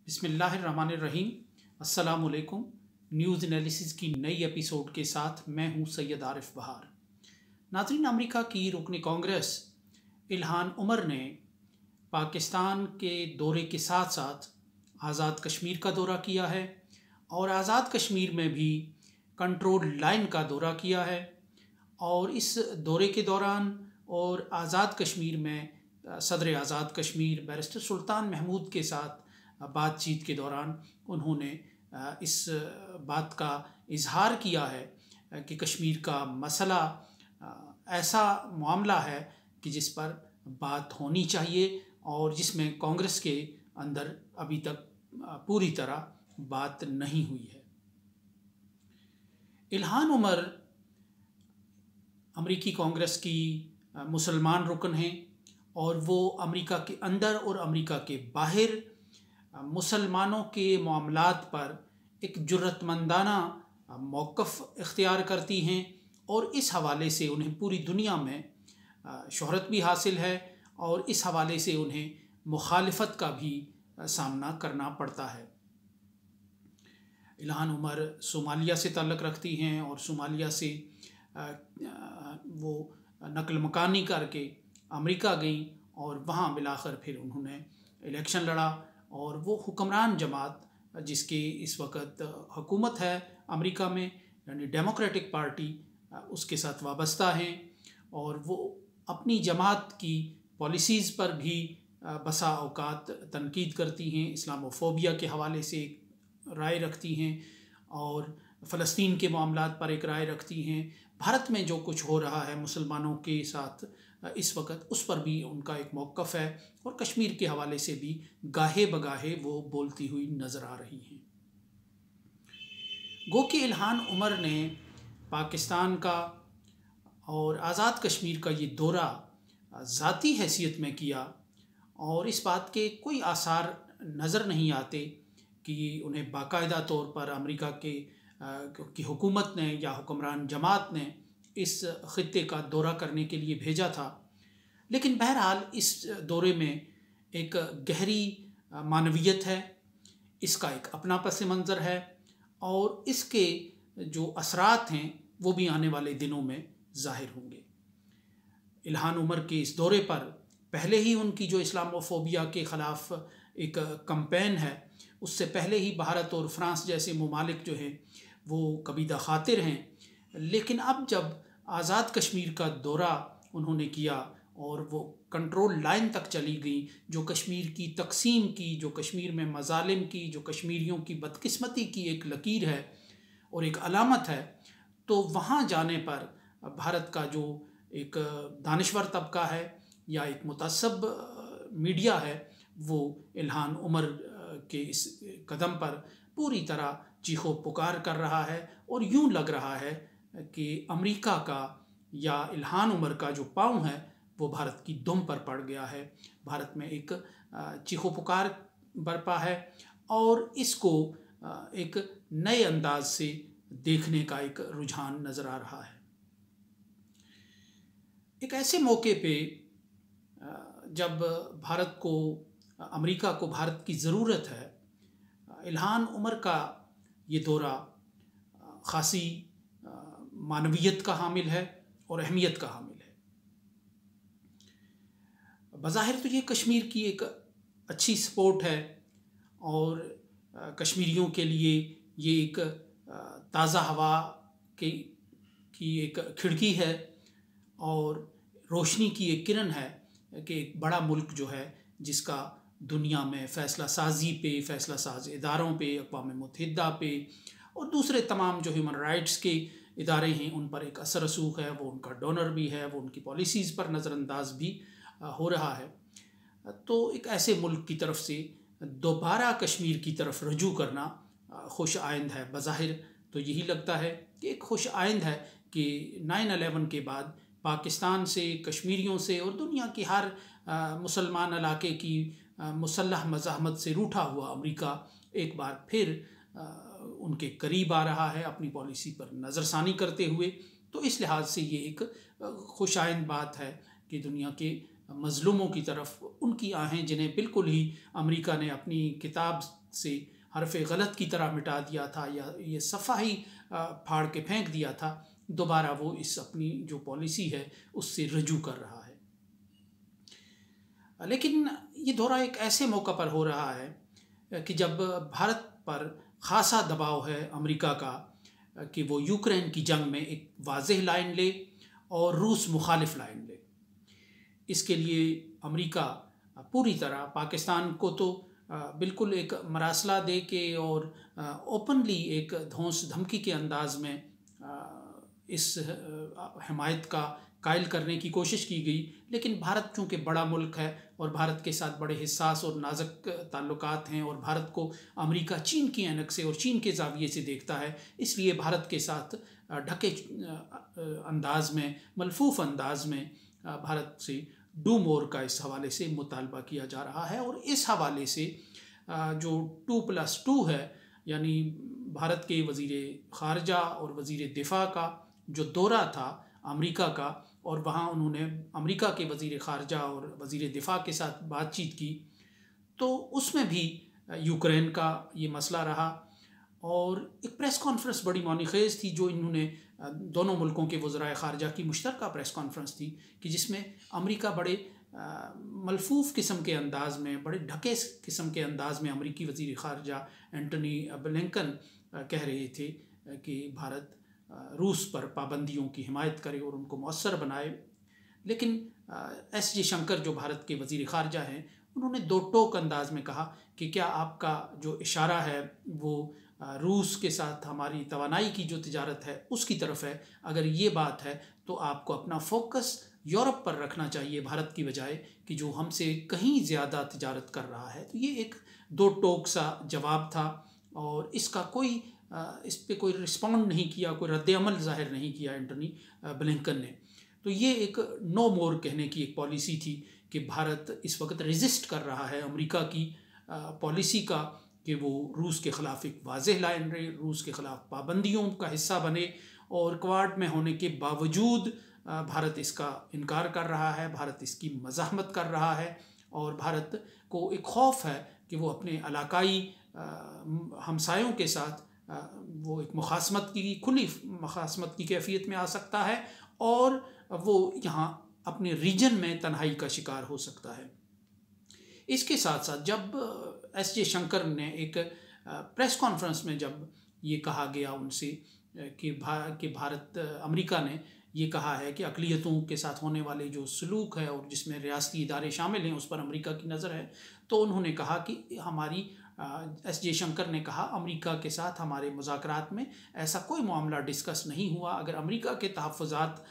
बिस्मिल्लाहिर्रहमानिर्रहीम। अस्सलामुअलैकुम। News analysis की नई एपिसोड के साथ मैं हूं सैयद आरिफ बहार। नाज़रीन, अमेरिका की रुकन कांग्रेस इल्हान उमर ने पाकिस्तान के दौरे के साथ साथ आज़ाद कश्मीर का दौरा किया है और आज़ाद कश्मीर में भी कंट्रोल लाइन का दौरा किया है। और इस दौरे के दौरान और आज़ाद कश्मीर में सदर आज़ाद कश्मीर बैरिस्टर सुल्तान महमूद के साथ बातचीत के दौरान उन्होंने इस बात का इजहार किया है कि कश्मीर का मसला ऐसा मामला है कि जिस पर बात होनी चाहिए और जिसमें कांग्रेस के अंदर अभी तक पूरी तरह बात नहीं हुई है। इल्हान उमर अमेरिकी कांग्रेस की मुसलमान रुकन हैं और वो अमेरिका के अंदर और अमेरिका के बाहर मुसलमानों के मामलात पर एक जुर्रतमंदाना मौक़िफ़ इख्तियार करती हैं और इस हवाले से उन्हें पूरी दुनिया में शोहरत भी हासिल है और इस हवाले से उन्हें मुखालिफत का भी सामना करना पड़ता है। इल्हान उमर सोमालिया से ताल्लुक़ रखती हैं और सोमालिया से वो नकल मकानी करके अमेरिका गई और वहाँ मिलाकर फिर उन्होंने इलेक्शन लड़ा और वो हुक्मरान जमात जिसकी इस वक्त हुकूमत है अमेरिका में, यानी डेमोक्रेटिक पार्टी, उसके साथ वाबस्ता हैं और वो अपनी जमात की पॉलिसीज़ पर भी बसा औकात तनकीद करती हैं, इस्लामोफोबिया के हवाले से एक राय रखती हैं और फ़लस्तीन के मामलात पर एक राय रखती हैं। भारत में जो कुछ हो रहा है मुसलमानों के साथ इस वक्त उस पर भी उनका एक मौक़िफ़ है और कश्मीर के हवाले से भी गाहे बगाहे वो बोलती हुई नज़र आ रही हैं। गो कि इल्हान उमर ने पाकिस्तान का और आज़ाद कश्मीर का ये दौरा ज़ाती हैसियत में किया और इस बात के कोई आसार नज़र नहीं आते कि उन्हें बाकायदा तौर पर अमेरिका की हुकूमत ने या हुक्मरान जमात ने इस ख़ित्ते का दौरा करने के लिए भेजा था। लेकिन बहरहाल इस दौरे में एक गहरी मानवियत है, इसका एक अपना पस मंज़र है और इसके जो असरात हैं वो भी आने वाले दिनों में ज़ाहिर होंगे। इल्हान उमर के इस दौरे पर पहले ही उनकी जो इस्लामोफोबिया के ख़िलाफ़ एक कैंपेन है, उससे पहले ही भारत और फ्रांस जैसे ममालिक जो हैं वो कबीदा खातिर हैं। लेकिन अब जब आज़ाद कश्मीर का दौरा उन्होंने किया और वो कंट्रोल लाइन तक चली गई, जो कश्मीर की तकसीम की, जो कश्मीर में मज़ालिम की, जो कश्मीरियों की बदकिस्मती की एक लकीर है और एक अलामत है, तो वहाँ जाने पर भारत का जो एक दानिश्वर तबका है या एक मुतअस्सब मीडिया है वो इल्हान उमर के इस कदम पर पूरी तरह चीखो पुकार कर रहा है और यूँ लग रहा है कि अमेरिका का या इल्हान उमर का जो पाँव है वो भारत की दुम पर पड़ गया है। भारत में एक चीखो पुकार बरपा है और इसको एक नए अंदाज से देखने का एक रुझान नज़र आ रहा है। एक ऐसे मौके पे जब अमेरिका को भारत की ज़रूरत है, इल्हान उमर का ये दौरा ख़ासी मानवियत का हामिल है और अहमियत का हामिल है। बज़ाहिर तो ये कश्मीर की एक अच्छी सपोर्ट है और कश्मीरियों के लिए ये एक ताज़ा हवा की एक खिड़की है और रोशनी की एक किरण है कि एक बड़ा मुल्क जो है जिसका दुनिया में फ़ैसला साजी पे, फ़ैसला साज इदारों पे, अक़वाम मुत्तहिदा पे और दूसरे तमाम जो ह्यूमन राइट्स के इदारे हैं उन पर एक असर रसूख है, वो उनका डोनर भी है, वो उनकी पॉलिसीज़ पर नज़रअंदाज भी हो रहा है। तो एक ऐसे मुल्क की तरफ से दोबारा कश्मीर की तरफ रजू करना खुश आइंद है। बज़ाहिर तो यही लगता है कि एक खुश आइंद है कि 9/11 के बाद पाकिस्तान से, कश्मीरियों से और दुनिया की हर मुसलमान इलाके की मुसल्लह मज़ाहमत से रूठा हुआ अमेरिका एक बार फिर उनके करीब आ रहा है अपनी पॉलिसी पर नज़रसानी करते हुए। तो इस लिहाज से ये एक खुशाइंद बात है कि दुनिया के मज़लूमों की तरफ उनकी आहें जिन्हें बिल्कुल ही अमेरिका ने अपनी किताब से हरफ गलत की तरह मिटा दिया था या ये सफ़ा ही फाड़ के फेंक दिया था, दोबारा वो इस अपनी जो पॉलिसी है उससे रजू कर रहा है। लेकिन ये दौरा एक ऐसे मौका पर हो रहा है कि जब भारत पर ख़ासा दबाव है अमेरिका का कि वो यूक्रेन की जंग में एक वाज़ेह लाइन ले और रूस मुखालिफ लाइन ले। इसके लिए अमेरिका पूरी तरह पाकिस्तान को तो बिल्कुल एक मरासला दे के और ओपनली एक धौंस धमकी के अंदाज में इस हिमायत का कायल करने की कोशिश की गई। लेकिन भारत चूँकि बड़ा मुल्क है और भारत के साथ बड़े हिस्सास और नाजुक ताल्लुकात हैं और भारत को अमेरिका चीन की ऐनक से और चीन के ज़ाविये से देखता है, इसलिए भारत के साथ ढके अंदाज में, मलफूफ अंदाज में भारत से डू मोर का इस हवाले से मुतालबा किया जा रहा है। और इस हवाले से जो 2+2 है, यानी भारत के वज़ीर ख़ारजा और वज़ीर दिफ़ा का जो दौरा था अमेरिका का, और वहाँ उन्होंने अमेरिका के वज़ीर ख़ारजा और वज़ीर दिफ़ा के साथ बातचीत की, तो उसमें भी यूक्रेन का ये मसला रहा। और एक प्रेस कॉन्फ्रेंस बड़ी मौनीख़ेज़ थी जो इन्होंने दोनों मुल्कों के वज़राए ख़ारजा की मुश्तरका प्रेस कॉन्फ्रेंस थी कि जिसमें अमेरिका बड़े मलफूफ किस्म के अंदाज में, बड़े ढके किस्म के अंदाज में अमेरिकी वज़ीर ख़ारजा एंटनी ब्लिंकन कह रहे थे कि भारत रूस पर पाबंदियों की हिमायत करे और उनको मौसर बनाए। लेकिन एस जयशंकर जो भारत के वज़ीर ख़ारजा हैं, उन्होंने दो टोक अंदाज में कहा कि क्या आपका जो इशारा है वो रूस के साथ हमारी तवानाई की जो तिजारत है उसकी तरफ है? अगर ये बात है तो आपको अपना फोकस यूरोप पर रखना चाहिए भारत की बजाय, कि जो हमसे कहीं ज़्यादा तिजारत कर रहा है। तो ये एक दो टोक सा जवाब था और इसका कोई इस पर कोई रिस्पॉन्ड नहीं किया, कोई रद्द-ए-अमल ज़ाहिर नहीं किया एंटनी ब्लिंकन ने। तो ये एक नो मोर कहने की एक पॉलिसी थी कि भारत इस वक्त रेजिस्ट कर रहा है अमेरिका की पॉलिसी का कि वो रूस के ख़िलाफ़ एक वाज़ेह लाइन रहे, रूस के ख़िलाफ़ पाबंदियों का हिस्सा बने, और क्वाड में होने के बावजूद भारत इसका इनकार कर रहा है, भारत इसकी मज़ाहमत कर रहा है। और भारत को एक खौफ है कि वो अपने इलाकाई हमसायों के साथ वो एक मुखासमत की, खुली मुखासमत की कैफियत में आ सकता है और वो यहाँ अपने रीजन में तन्हाई का शिकार हो सकता है। इसके साथ साथ जब एस जयशंकर ने एक प्रेस कॉन्फ्रेंस में जब ये कहा गया उनसे कि भारत, अमेरिका ने ये कहा है कि अक़लियतों के साथ होने वाले जो सलूक है और जिसमें रियासती इदारे शामिल हैं उस पर अमेरिका की नज़र है, तो उन्होंने कहा कि हमारी एस जयशंकर ने कहा अमेरिका के साथ हमारे मुज़ाकरात में ऐसा कोई मामला डिस्कस नहीं हुआ। अगर अमेरिका के तहफ़्फ़ुज़ात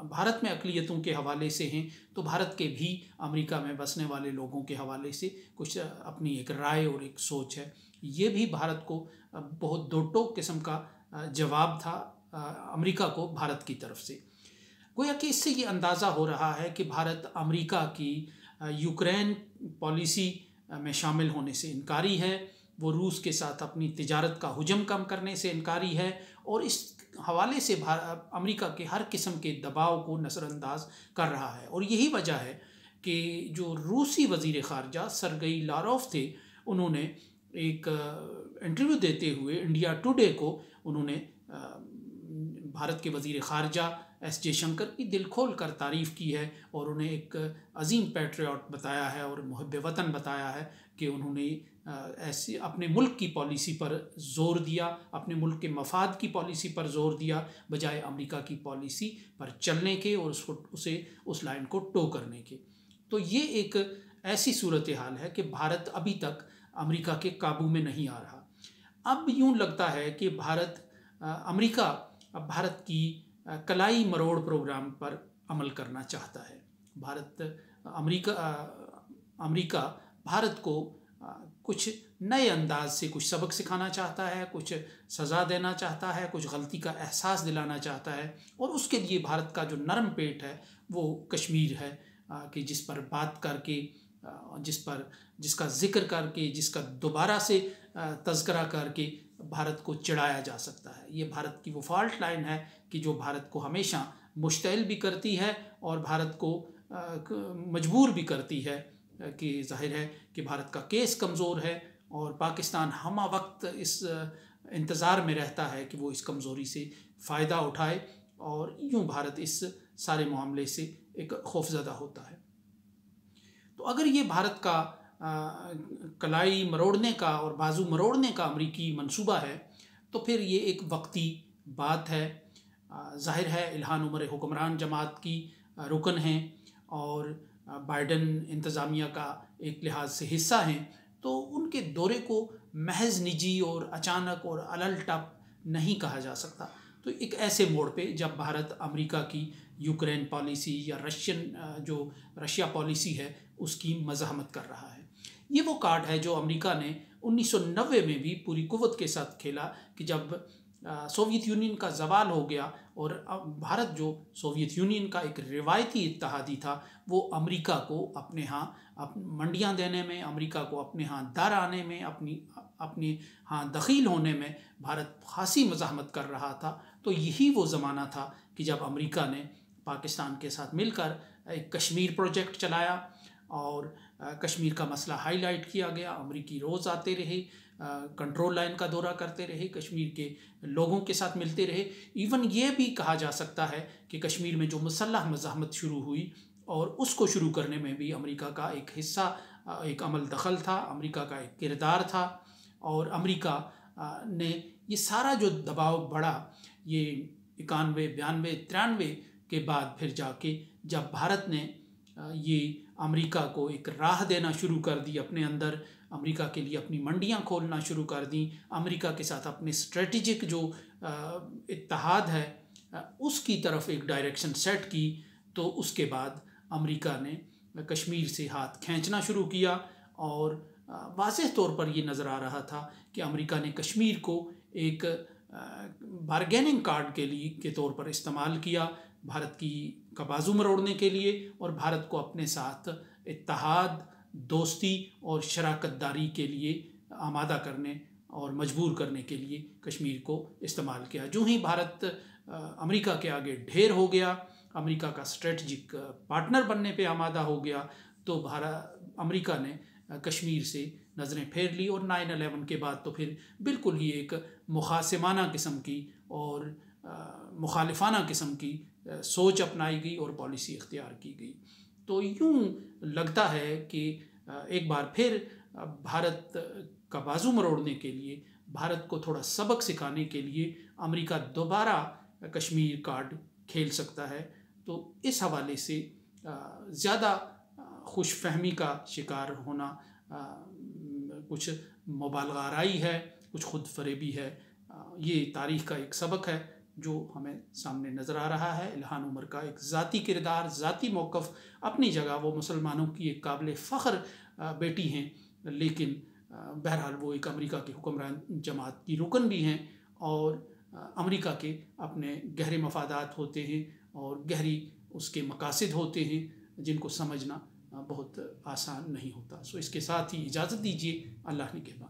भारत में अक़लियतों के हवाले से हैं तो भारत के भी अमेरिका में बसने वाले लोगों के हवाले से कुछ अपनी एक राय और एक सोच है। ये भी भारत को बहुत दो टोक किस्म का जवाब था अमेरिका को भारत की तरफ से। गोया कि इससे ये अंदाज़ा हो रहा है कि भारत अमेरिका की यूक्रेन पॉलिसी में शामिल होने से इनकारी है, वो रूस के साथ अपनी तिजारत का हुजम कम करने से इनकारी है, और इस हवाले से अमेरिका के हर किस्म के दबाव को नज़रअंदाज कर रहा है। और यही वजह है कि जो रूसी वज़ीर ख़ारजा सरगई लारोव थे, उन्होंने एक इंटरव्यू देते हुए इंडिया टुडे को उन्होंने भारत के वज़ीर ख़ारजा एस जयशंकर की दिल खोल कर तारीफ़ की है और उन्हें एक अजीम पैट्रियट बताया है और मुहब्बे वतन बताया है कि उन्होंने ऐसी अपने मुल्क की पॉलिसी पर ज़ोर दिया, अपने मुल्क के मफाद की पॉलिसी पर ज़ोर दिया बजाय अमेरिका की पॉलिसी पर चलने के और उस लाइन को टो करने के। तो ये एक ऐसी सूरत हाल है कि भारत अभी तक अमेरिका के काबू में नहीं आ रहा। अब यूँ लगता है कि अमेरिका अब भारत की कलाई मरोड़ प्रोग्राम पर अमल करना चाहता है। अमेरिका भारत को कुछ नए अंदाज से कुछ सबक सिखाना चाहता है, कुछ सज़ा देना चाहता है, कुछ गलती का एहसास दिलाना चाहता है, और उसके लिए भारत का जो नरम पेट है वो कश्मीर है कि जिस पर बात करके, जिसका जिक्र करके, जिसका दोबारा से तज़किरा करके भारत को चिढ़ाया जा सकता है। ये भारत की वो फॉल्ट लाइन है कि जो भारत को हमेशा मुश्तइल भी करती है और भारत को मजबूर भी करती है कि जाहिर है कि भारत का केस कमज़ोर है और पाकिस्तान हमा वक्त इस इंतज़ार में रहता है कि वो इस कमज़ोरी से फ़ायदा उठाए, और यूँ भारत इस सारे मामले से एक खौफज़दा होता है। तो अगर ये भारत का कलाई मरोड़ने का और बाजू मरोड़ने का अमरीकी मंसूबा है, तो फिर ये एक वक्ती बात है। ज़ाहिर है इल्हान उमर हुक्मरान जमात की रुकन हैं और बाइडन इंतज़ामिया का एक लिहाज से हिस्सा हैं, तो उनके दौरे को महज निजी और अचानक और अलल-टप नहीं कहा जा सकता। तो एक ऐसे मोड़ पे जब भारत अमेरिका की यूक्रेन पॉलिसी या रशिया पॉलिसी है उसकी मज़ाहमत कर रहा है। ये वो कार्ड है जो अमेरिका ने 1990 में भी पूरी कुव्वत के साथ खेला कि जब सोवियत यूनियन का ज़वाल हो गया और भारत जो सोवियत यूनियन का एक रिवायती इत्तेहादी था, वो अमेरिका को अपने यहाँ मंडियाँ देने में, अमेरिका को अपने यहाँ दर आने में, अपने यहाँ दखील होने में भारत खासी मज़ाहमत कर रहा था। तो यही वो ज़माना था कि जब अमेरिका ने पाकिस्तान के साथ मिलकर एक कश्मीर प्रोजेक्ट चलाया और कश्मीर का मसला हाईलाइट किया गया। अमेरिकी रोज़ आते रहे, कंट्रोल लाइन का दौरा करते रहे, कश्मीर के लोगों के साथ मिलते रहे। इवन ये भी कहा जा सकता है कि कश्मीर में जो मुसल्लह मज़ाहमत शुरू हुई और उसको शुरू करने में भी अमेरिका का एक हिस्सा, एक अमल दखल था, अमेरिका का एक किरदार था। और अमेरिका ने ये सारा जो दबाव बढ़ा, ये 91, 92, 93 के बाद फिर जाके जब भारत ने ये अमेरिका को एक राह देना शुरू कर दी, अपने अंदर अमेरिका के लिए अपनी मंडियां खोलना शुरू कर दी, अमेरिका के साथ अपने स्ट्रेटजिक जो इत्तेहाद है उसकी तरफ एक डायरेक्शन सेट की, तो उसके बाद अमेरिका ने कश्मीर से हाथ खींचना शुरू किया। और वाज़ेह तौर पर ये नज़र आ रहा था कि अमेरिका ने कश्मीर को एक बारगेनिंग कार्ड के तौर पर इस्तेमाल किया, भारत का बाजू मरोड़ने के लिए, और भारत को अपने साथ इत्तेहाद, दोस्ती और शराकतदारी के लिए आमादा करने और मजबूर करने के लिए कश्मीर को इस्तेमाल किया। जो ही भारत अमेरिका के आगे ढेर हो गया, अमेरिका का स्ट्रेटजिक पार्टनर बनने पे आमादा हो गया, तो अमेरिका ने कश्मीर से नज़रें फेर ली। और 9/11 के बाद तो फिर बिल्कुल ही एक मुखासिमाना किस्म की और मुखालिफाना किस्म की सोच अपनाई गई और पॉलिसी इख्तियार की गई। तो यूँ लगता है कि एक बार फिर भारत का बाजू मरोड़ने के लिए, भारत को थोड़ा सबक सिखाने के लिए अमेरिका दोबारा कश्मीर कार्ड खेल सकता है। तो इस हवाले से ज़्यादा खुशफहमी का शिकार होना कुछ मुबालगा आराई है, कुछ खुद फरेबी है। ये तारीख़ का एक सबक है जो हमें सामने नज़र आ रहा है। इल्हान उमर का एक ज़ाती किरदार, ज़ाती मौक़िफ़, अपनी जगह वो मुसलमानों की एक काबिल फ़ख्र बेटी हैं, लेकिन बहरहाल वो एक अमेरिका की हुक्मरान जमात की रुकन भी हैं और अमेरिका के अपने गहरे मफादात होते हैं और गहरी उसके मकासद होते हैं जिनको समझना बहुत आसान नहीं होता। सो इसके साथ ही इजाज़त दीजिए। अल्लाह निगहबान।